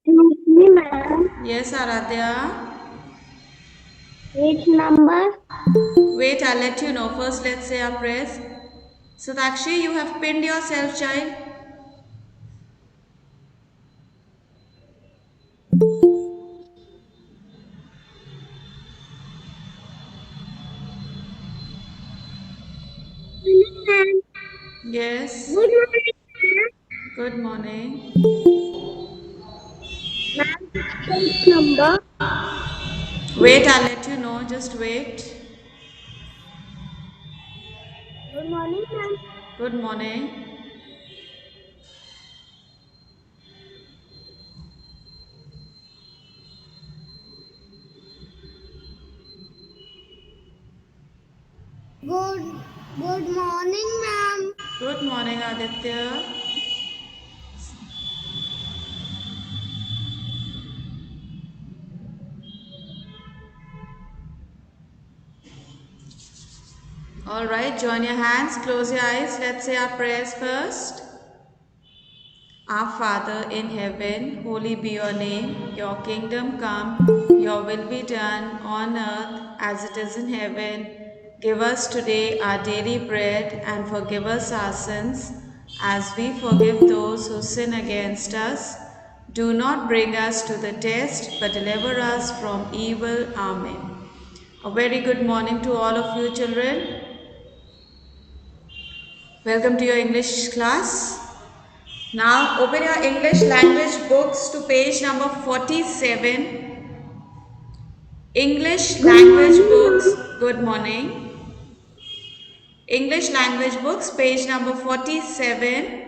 Excuse me, ma'am. Yes, Aradhya. Which number? Wait, I'll let you know. First, let's say our prayers. Satakshi, you have pinned yourself, child. Ma'am. Yes. Good morning, Good morning. ma'am. Ma'am, which number? Wait, I'll let you know. Just wait. Good morning, ma'am. Good morning. Good morning, ma'am. Good morning, Aditya. All right, join your hands, close your eyes. Let's say our prayers first. Our Father in heaven, holy be your name. Your kingdom come, your will be done on earth as it is in heaven. Give us today our daily bread and forgive us our sins as we forgive those who sin against us. Do not bring us to the test, but deliver us from evil. Amen. A very good morning to all of you, children. Welcome to your English class. Now open your English language books to page number 47. English Good language morning, books, ma'am. good morning. English language books, page number 47.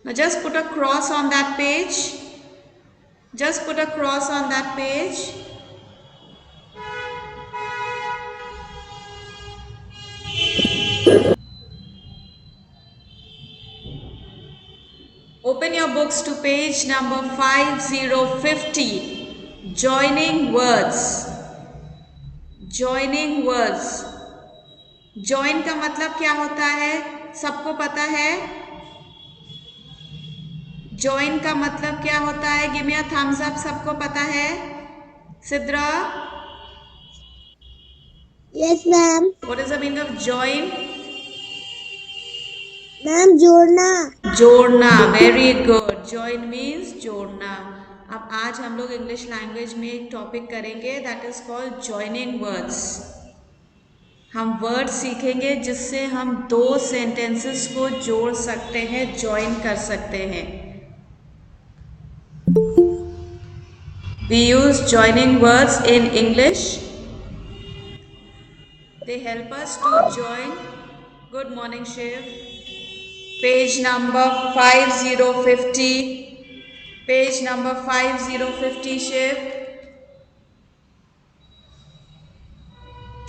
Now just put a cross on that page. Just put a cross on that page. Open your books to page number 5050. Joining words. Joining words. Join का मतलब क्या होता है? सबको पता है? Join का मतलब क्या होता है? Give me a thumbs up, सबको पता है? Sidra, Yes, ma'am. What is the meaning of join? Ma'am, जोड़ना. जोड़ना. Very good. ज्वाइन मीन्स जोड़ना. अब आज हम लोग इंग्लिश लैंग्वेज में एक टॉपिक करेंगे that is called joining words. हम वर्ड सीखेंगे जिससे हम दो सेंटेंसेस को जोड़ सकते हैं, ज्वाइन कर सकते हैं. We use joining words in English. They help us to join. Good morning, Shiv. Page number 5050. Page number 5050, Shiv.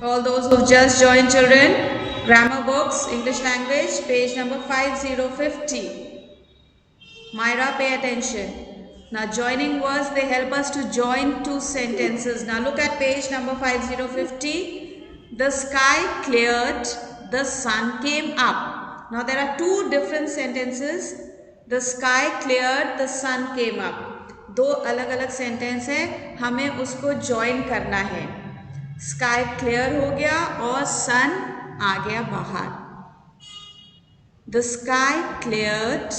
All those who've just joined, children. Grammar books, English language, page number 5050. Myra, pay attention. Now, joining words, they help us to join two sentences. Now, look at page number 5050. The sky cleared, the sun came up. Now, there are two different sentences. The sky cleared, the sun came up. दो अलग अलग sentence है, हमें उसको join करना है. Sky clear हो गया और सन आ गया बाहर. The sky cleared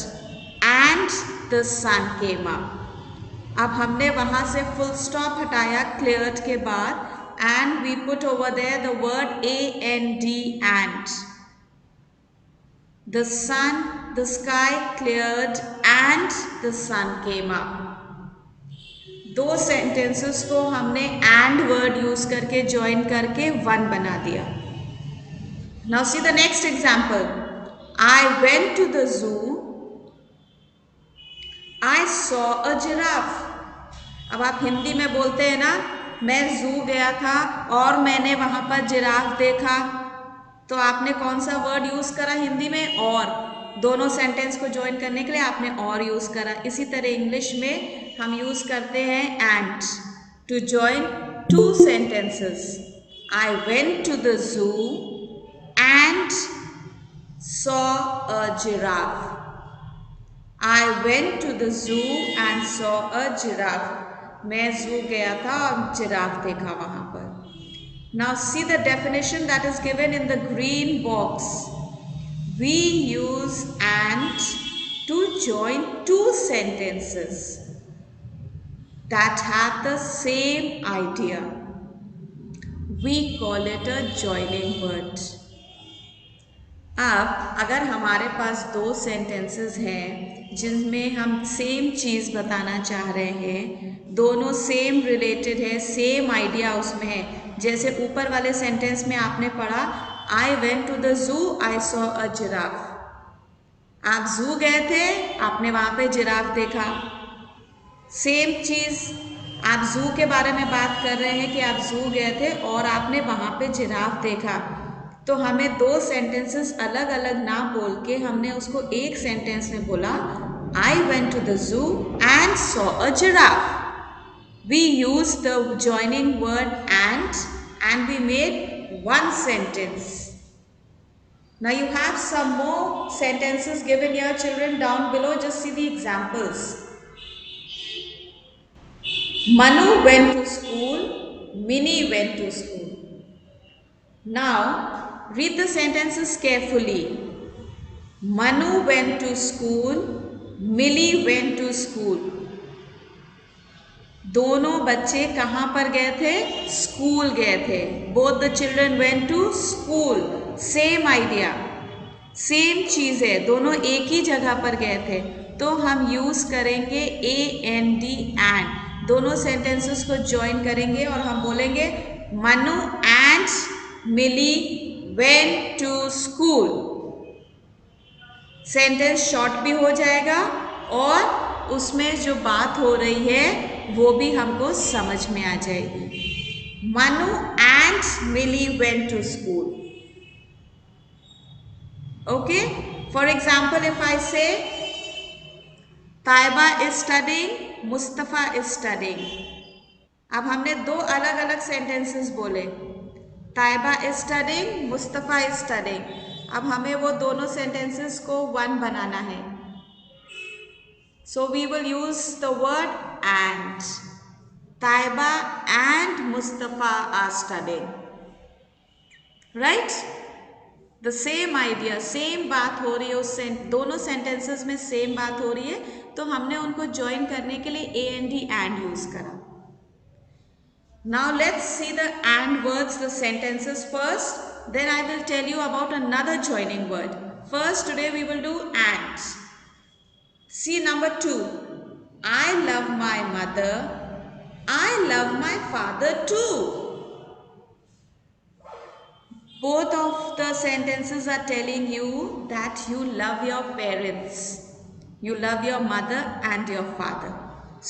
and the sun came up. अब हमने वहां से फुल स्टॉप हटाया cleared के बाद and we put over there the word and. The sky cleared and the sun came up. दो sentences को हमने and word यूज करके ज्वाइन करके one बना दिया. Now see the next example. I went to the zoo. I saw a giraffe. अब आप हिंदी में बोलते हैं ना, मैं जू गया था और मैंने वहां पर जिराफ देखा, तो आपने कौन सा वर्ड यूज करा हिंदी में? और. दोनों सेंटेंस को ज्वाइन करने के लिए आपने और यूज करा. इसी तरह इंग्लिश में हम यूज करते हैं and to join two sentences. I went to the zoo and saw a giraffe. I went to the zoo and saw a giraffe. मैं zoo गया था और जिराफ देखा वहां पर. Now see the definition that is given in the green box. We use and to join two sentences that have the same idea. We call it a joining word. अब अगर हमारे पास दो सेंटेंसेस हैं जिनमें हम सेम चीज़ बताना चाह रहे हैं, दोनों सेम रिलेटेड है, सेम आइडिया उसमें है. जैसे ऊपर वाले सेंटेंस में आपने पढ़ा, आई वेंट टू द जू, आई सॉ अ जिराफ. आप जू गए थे, आपने वहाँ पे जिराफ देखा. सेम चीज़, आप जू के बारे में बात कर रहे हैं कि आप जू गए थे और आपने वहाँ पे जिराफ देखा. तो हमें दो सेंटेंसेस अलग अलग ना बोल के हमने उसको एक सेंटेंस में बोला, I went to the zoo and saw a giraffe. We use the joining word and we made one sentence. Now you have some more sentences given here, children, down below. Just see the examples. Manu went to school, Minnie went to school. Now read the sentences carefully. Manu went to school, Millie went to school. दोनों बच्चे कहाँ पर गए थे? School गए थे. Both the children went to school. Same idea, same चीज़ है, दोनों एक ही जगह पर गए थे. तो हम यूज करेंगे AND and. दोनों सेंटेंसेस को ज्वाइन करेंगे और हम बोलेंगे Manu and Mili went to school. Sentence short भी हो जाएगा और उसमें जो बात हो रही है वो भी हमको समझ में आ जाएगी. Manu and Mili went to school. Okay, for example if I say Taiba is studying, Mustafa is studying. अब हमने दो अलग अलग सेंटेंसेस बोले, Taiba is studying, Mustafa is studying. अब हमें वो दोनों सेंटेंसेस को वन बनाना है. So we will use the word and. Taiba and Mustafa are studying. Right, the same idea, same बात हो रही है, उस दोनों सेंटेंसेस में सेम बात हो रही है, तो हमने उनको ज्वाइन करने के लिए AND and यूज करा. Now let's see the and words, the sentences first, then I will tell you about another joining word. First today we will do and. See number 2. I love my mother, I love my father too. Both of the sentences are telling you that you love your parents. You love your mother and your father.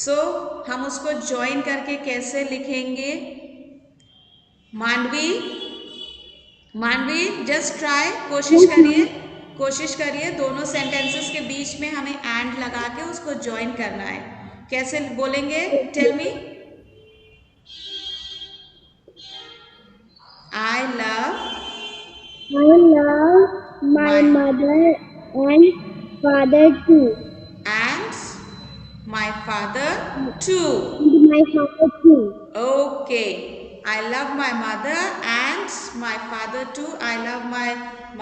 So हम उसको join करके कैसे लिखेंगे? मानवी just try, कोशिश करिए दोनों sentences के बीच में हमें and लगा के उसको join करना है. कैसे बोलेंगे? Tell me. I love my mother and father too. And my father too. My father too. Okay. I love my mother and my father too. I love my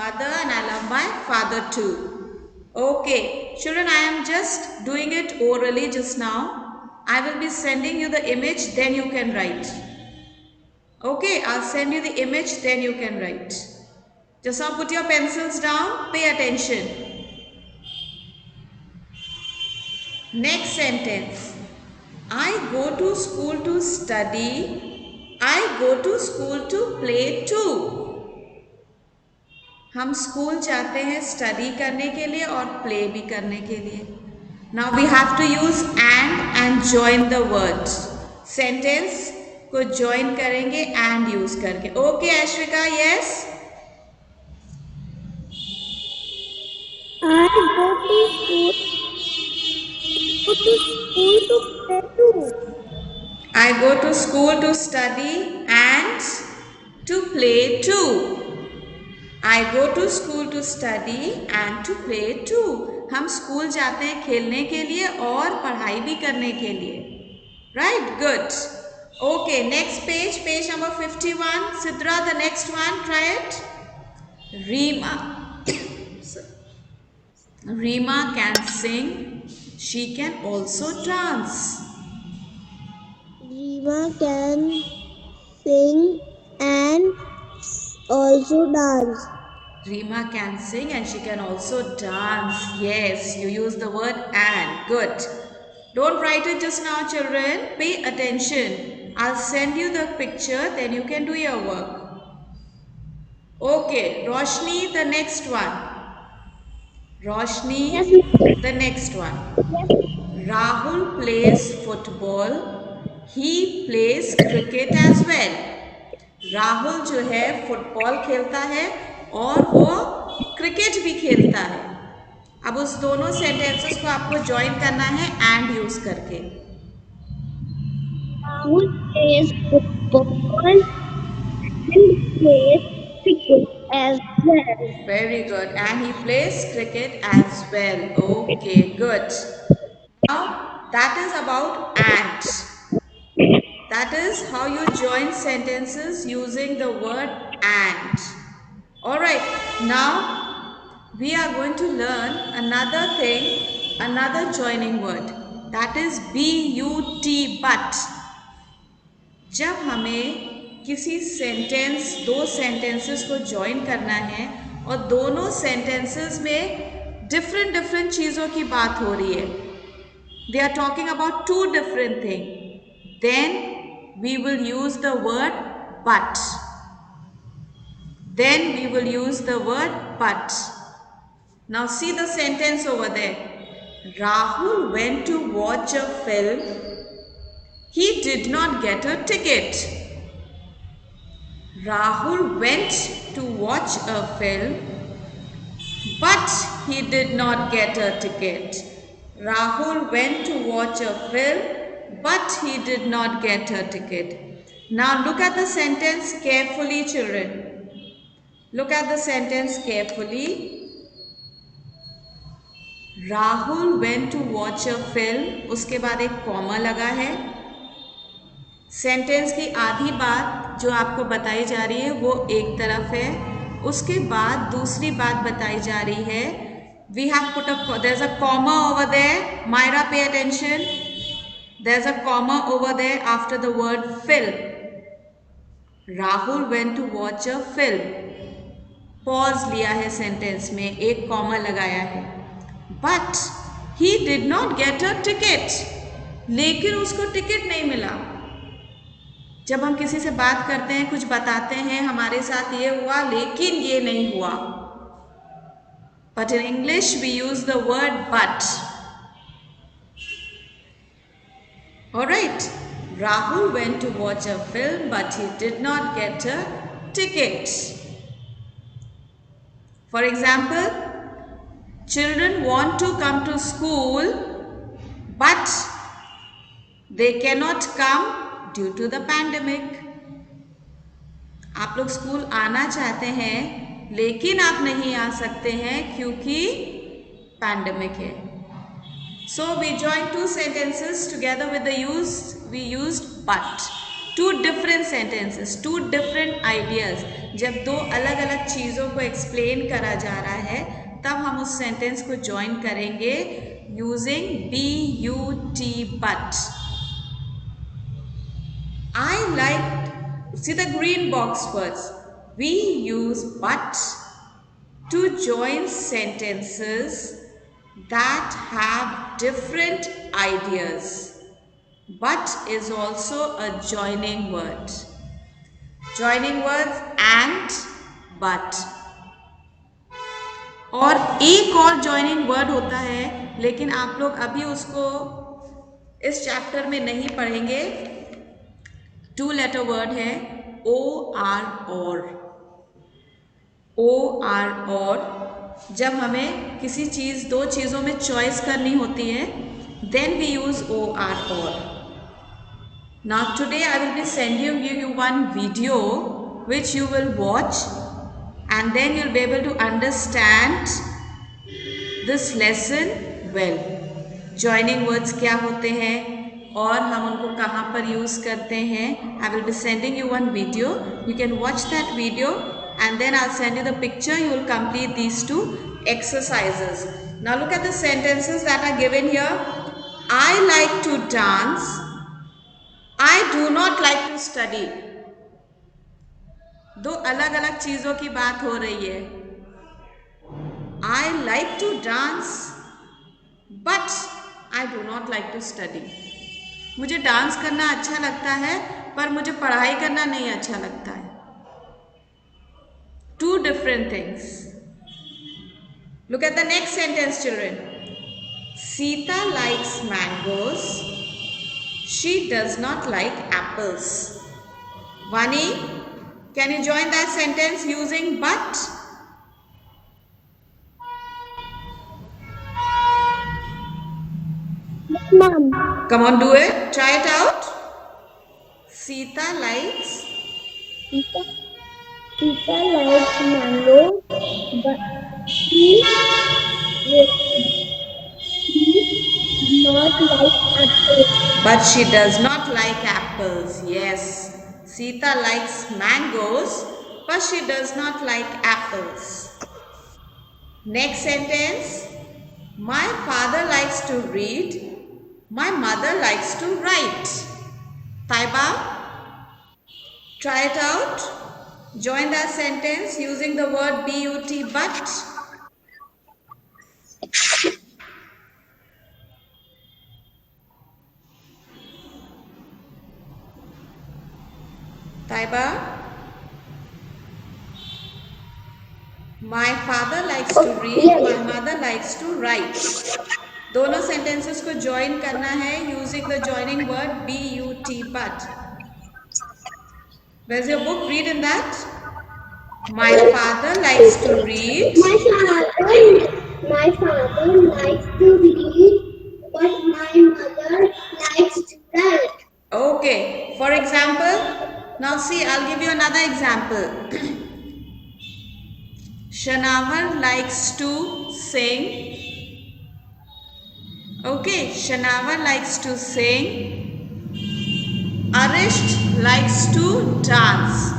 mother and I love my father too. Okay. Children, I am just doing it orally just now. I will be sending you the image, then you can write. Okay, I'll send you the image, then you can write. Just now put your pencils down, pay attention. Next sentence. I go to school to study, I go to school to play too. हम school जाते हैं study करने के लिए और play भी करने के लिए. Now we have to use and join the words. Sentence को ज्वाइन करेंगे एंड यूज करके. Okay Aishwika, yes. I go to school to play too. I go to school to study and to play too. I go to school to study and to play too. हम school जाते हैं खेलने के लिए और पढ़ाई भी करने के लिए. Right? Good. Okay, next page, page number 51. Sidra, the next one, try it. Reema. Reema can sing. She can also dance. Reema can sing and also dance. Reema can sing and she can also dance. Yes, you use the word and. Good. Don't write it just now, children. Pay attention. I'll send you the picture, then you can do your work. Okay, Roshni, the next one. Roshni, Yes. the next one. Yes. Rahul plays football. He plays cricket as well. Rahul जो है football खेलता है और वो cricket भी खेलता है. अब उस दोनों सेंटेंसेस को आपको ज्वाइन करना है एंड यूज करके. Rahul plays football and plays cricket as well. Very good. And he plays cricket as well. Okay, good. Now that is about and. That is how you join sentences using the word and. Alright, now we are going to learn another thing, another joining word. That is but, but. जब हमें किसी sentence, दो sentences को join करना है और दोनों sentences में डिफरेंट चीज़ों की बात हो रही है, they are talking about two different things, then we will use the word but. Then we will use the word but. Now see the sentence over there. Rahul went to watch a film. He did not get a ticket. Rahul went to watch a film, but he did not get a ticket. Rahul went to watch a film, but he did not get a ticket. Now look at the sentence carefully, children. Look at the sentence carefully. Rahul went to watch a film. उसके बाद एक comma लगा है. Sentence की आधी बात जो आपको बताई जा रही है वो एक तरफ है. उसके बाद दूसरी बात बताई जा रही है. We have put a, there's a comma over there. Myra, pay attention. There's a comma over there after the word film. Rahul went to watch a film. Pause लिया है सेंटेंस में, एक कॉमा लगाया है. But he did not get a ticket. लेकिन उसको ticket नहीं मिला. जब हम किसी से बात करते हैं, कुछ बताते हैं, हमारे साथ ये हुआ लेकिन ये नहीं हुआ. But in English we use the word but. Alright. Rahul went to watch a film but he did not get a ticket. For example, children want to come to school, but they cannot come due to the pandemic. आप लोग school आना चाहते हैं, लेकिन आप नहीं आ सकते हैं क्योंकि पैंडेमिक है. So we join two sentences together with the we used but. Two different sentences, two different ideas. जब दो अलग अलग चीज़ों को एक्सप्लेन करा जा रहा है, तब हम उस सेंटेंस को ज्वाइन करेंगे using but. I like, see the green box words. We use but to join sentences that have different ideas. But is also a joining word. Joining words and but. और एक और joining word होता है, लेकिन आप लोग अभी उसको इस चैप्टर में नहीं पढ़ेंगे. 2 letter word है or. or. जब हमें किसी चीज़, दो चीज़ों में चॉइस करनी होती है, then we use or. Now today I will be sending you one video which you will watch and then you'll be able to understand this lesson well. Joining words क्या होते हैं और हम उनको कहाँ पर यूज़ करते हैं. I will be sending you one video. You can watch that video and then I'll send you the picture. You will complete these two exercises. Now look at the sentences that are given here. I like to dance. I do not like to study. दो अलग अलग चीज़ों की बात हो रही है. I like to dance, but I do not like to study. मुझे डांस करना अच्छा लगता है पर मुझे पढ़ाई करना नहीं अच्छा लगता है. Two different things. Look at the next sentence, children. Sita likes mangoes. She does not like apples. Vani, can you join that sentence using but? Mom. Come on, do it. Try it out. Sita likes. Sita likes mango, but she not like apples. But she does not like apples. Yes. Sita likes mangoes, but she does not like apples. Next sentence. My father likes to read. My mother likes to write. Taiba, try it out. Join that sentence using the word but, but. Taiba. My father likes to read. My mother likes to write. दोनों sentences को join करना है using the joining word but. Where's your book? Read in that. My father likes to read. My father likes to read, but my mother likes to write. Okay. For example, now see, I'll give you another example. Shanavar likes to sing. Okay, Shanavar likes to sing. Arisht likes to dance.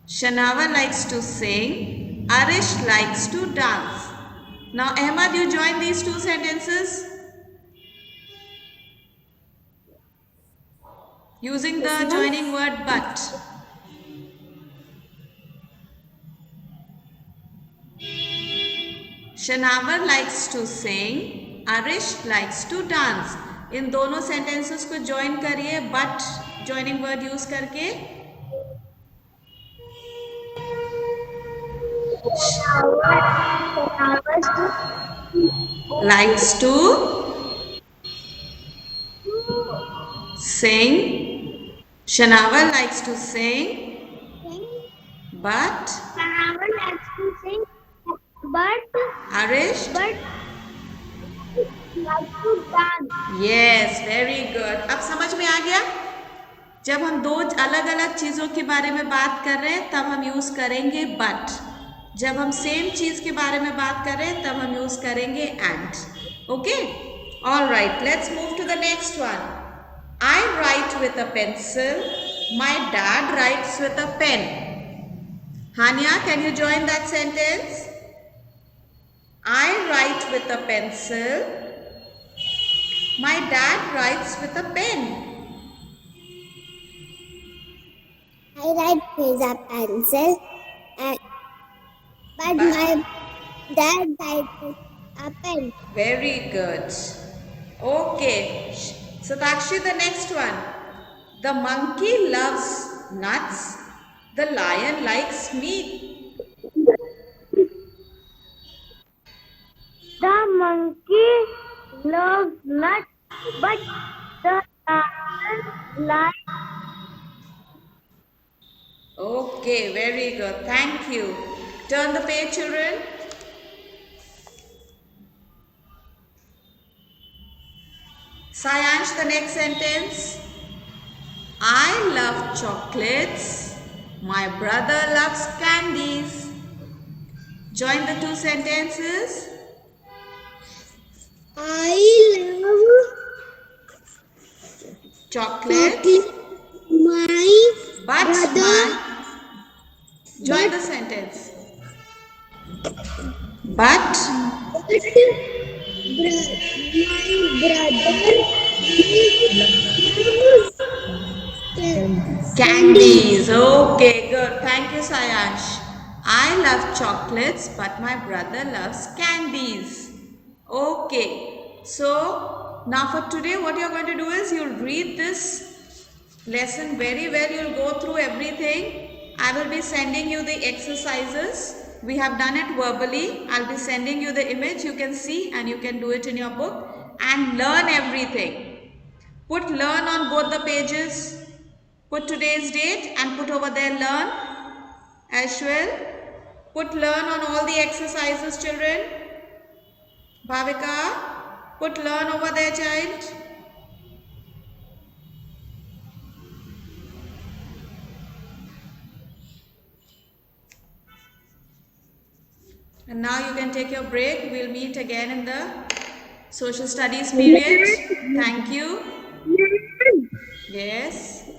Shanavar likes to sing. Arish likes to dance. Now, Ahmad, you join these two sentences using the joining word but. Shanavar likes to sing. Arish likes to dance. इन दोनों sentences को join करिए but joining word use करके. Likes to sing. Shanavar likes to sing, but Shanavar likes to sing, but Arish likes to dance. Yes, very good. अब समझ में आ गया. जब हम दो अलग अलग चीज़ों के बारे में बात कर रहे हैं तब हम यूज़ करेंगे but. जब हम सेम चीज़ के बारे में बात कर रहे हैं तब हम यूज़ करेंगे and. Okay? All right, let's move to the next one. I write with a pencil. My dad writes with a pen. Hania, can you join that sentence? I write with a pencil. My dad writes with a pen. I write with a pencil, but my dad writes with a pen. Very good. Okay. Satakshi, the next one. The monkey loves nuts. The lion likes meat. The monkey loves nuts, but the lion likes. Okay, very good. Thank you. Turn the page, children. Sayansh, the next sentence. I love chocolates. My brother loves candies. Join the two sentences. I love Chocolate. chocolate. My But brother, join but the sentence. But my brother loves candies. candies. Okay, good. Thank you, Sayansh. I love chocolates, but my brother loves candies. Okay. So, now for today, what you're going to do is you'll read this lesson very well. You'll go through everything. I will be sending you the exercises. We have done it verbally. I'll be sending you the image. You can see and you can do it in your book and learn everything. Put learn on both the pages. Put today's date and put over there learn as well. Put learn on all the exercises, children. Bhavika, put learn over there, child. And now you can take your break. We'll meet again in the social studies period. Thank you. Yes.